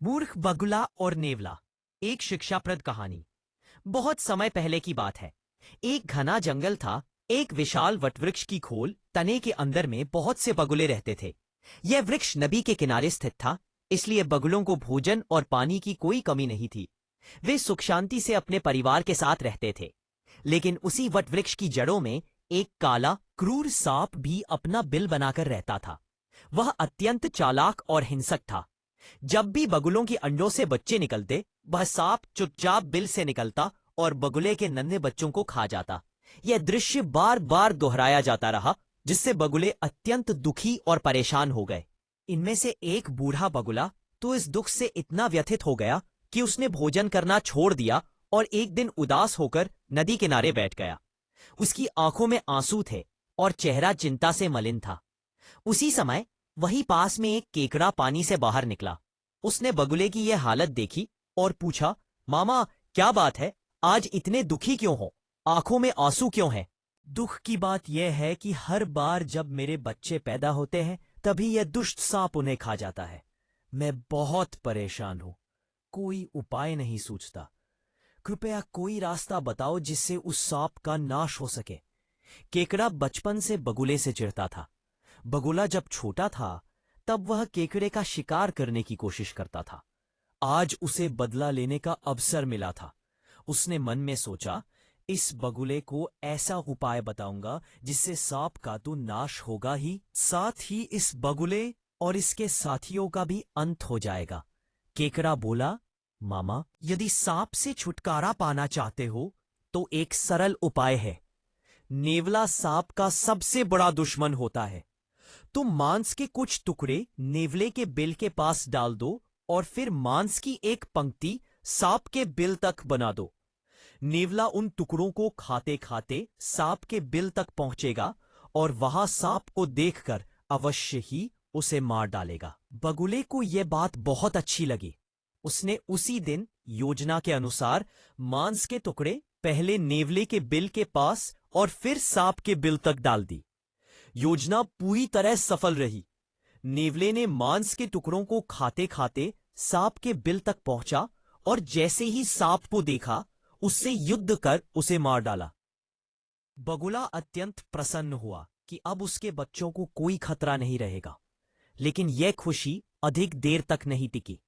मूर्ख बगुला और नेवला। एक शिक्षाप्रद कहानी। बहुत समय पहले की बात है। एक घना जंगल था। एक विशाल वटवृक्ष की खोल तने के अंदर में बहुत से बगुले रहते थे। यह वृक्ष नदी के किनारे स्थित था, इसलिए बगुलों को भोजन और पानी की कोई कमी नहीं थी। वे सुख शांति से अपने परिवार के साथ रहते थे। लेकिन उसी वटवृक्ष की जड़ों में एक काला क्रूर सांप भी अपना बिल बनाकर रहता था। वह अत्यंत चालाक और हिंसक था। जब भी बगुलों के अंडों से बच्चे निकलते, वह सांप चुपचाप बिल से निकलता और बगुले के नन्हे बच्चों को खा जाता। यह दृश्य बार बार दोहराया जाता रहा, जिससे बगुले अत्यंत दुखी और परेशान हो गए। इनमें से एक बूढ़ा बगुला तो इस दुख से इतना व्यथित हो गया कि उसने भोजन करना छोड़ दिया और एक दिन उदास होकर नदी किनारे बैठ गया। उसकी आंखों में आंसू थे और चेहरा चिंता से मलिन था। उसी समय वहीं पास में एक केकड़ा पानी से बाहर निकला। उसने बगुले की यह हालत देखी और पूछा, मामा, क्या बात है? आज इतने दुखी क्यों हो? आंखों में आंसू क्यों हैं? दुख की बात यह है कि हर बार जब मेरे बच्चे पैदा होते हैं, तभी यह दुष्ट सांप उन्हें खा जाता है। मैं बहुत परेशान हूं। कोई उपाय नहीं सूझता। कृपया कोई रास्ता बताओ जिससे उस सांप का नाश हो सके। केकड़ा बचपन से बगुले से चिढ़ता था। बगुला जब छोटा था, तब वह केकड़े का शिकार करने की कोशिश करता था। आज उसे बदला लेने का अवसर मिला था। उसने मन में सोचा, इस बगुले को ऐसा उपाय बताऊंगा जिससे सांप का तो नाश होगा ही, साथ ही इस बगुले और इसके साथियों का भी अंत हो जाएगा। केकड़ा बोला, मामा, यदि सांप से छुटकारा पाना चाहते हो तो एक सरल उपाय है। नेवला सांप का सबसे बड़ा दुश्मन होता है। तुम मांस के कुछ टुकड़े नेवले के बिल के पास डाल दो और फिर मांस की एक पंक्ति सांप के बिल तक बना दो। नेवला उन टुकड़ों को खाते खाते सांप के बिल तक पहुंचेगा और वहां सांप को देखकर अवश्य ही उसे मार डालेगा। बगुले को यह बात बहुत अच्छी लगी। उसने उसी दिन योजना के अनुसार मांस के टुकड़े पहले नेवले के बिल के पास और फिर सांप के बिल तक डाल दी। योजना पूरी तरह सफल रही। नेवले ने मांस के टुकड़ों को खाते खाते सांप के बिल तक पहुंचा और जैसे ही सांप को देखा, उससे युद्ध कर उसे मार डाला। बगुला अत्यंत प्रसन्न हुआ कि अब उसके बच्चों को कोई खतरा नहीं रहेगा। लेकिन यह खुशी अधिक देर तक नहीं टिकी।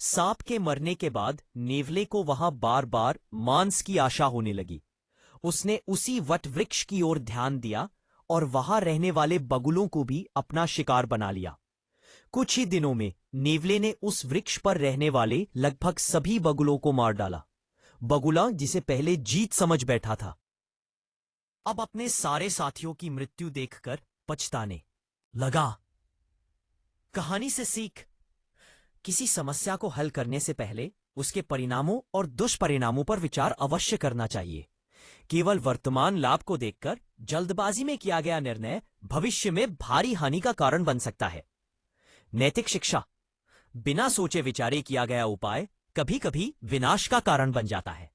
सांप के मरने के बाद नेवले को वहां बार बार मांस की आशा होने लगी। उसने उसी वटवृक्ष की ओर ध्यान दिया और वहां रहने वाले बगुलों को भी अपना शिकार बना लिया। कुछ ही दिनों में नेवले ने उस वृक्ष पर रहने वाले लगभग सभी बगुलों को मार डाला। बगुला, जिसे पहले जीत समझ बैठा था, अब अपने सारे साथियों की मृत्यु देखकर पछताने लगा। कहानी से सीख: किसी समस्या को हल करने से पहले उसके परिणामों और दुष्परिणामों पर विचार अवश्य करना चाहिए। केवल वर्तमान लाभ को देखकर जल्दबाजी में किया गया निर्णय भविष्य में भारी हानि का कारण बन सकता है। नैतिक शिक्षा: बिना सोचे विचारे किया गया उपाय कभी कभी विनाश का कारण बन जाता है।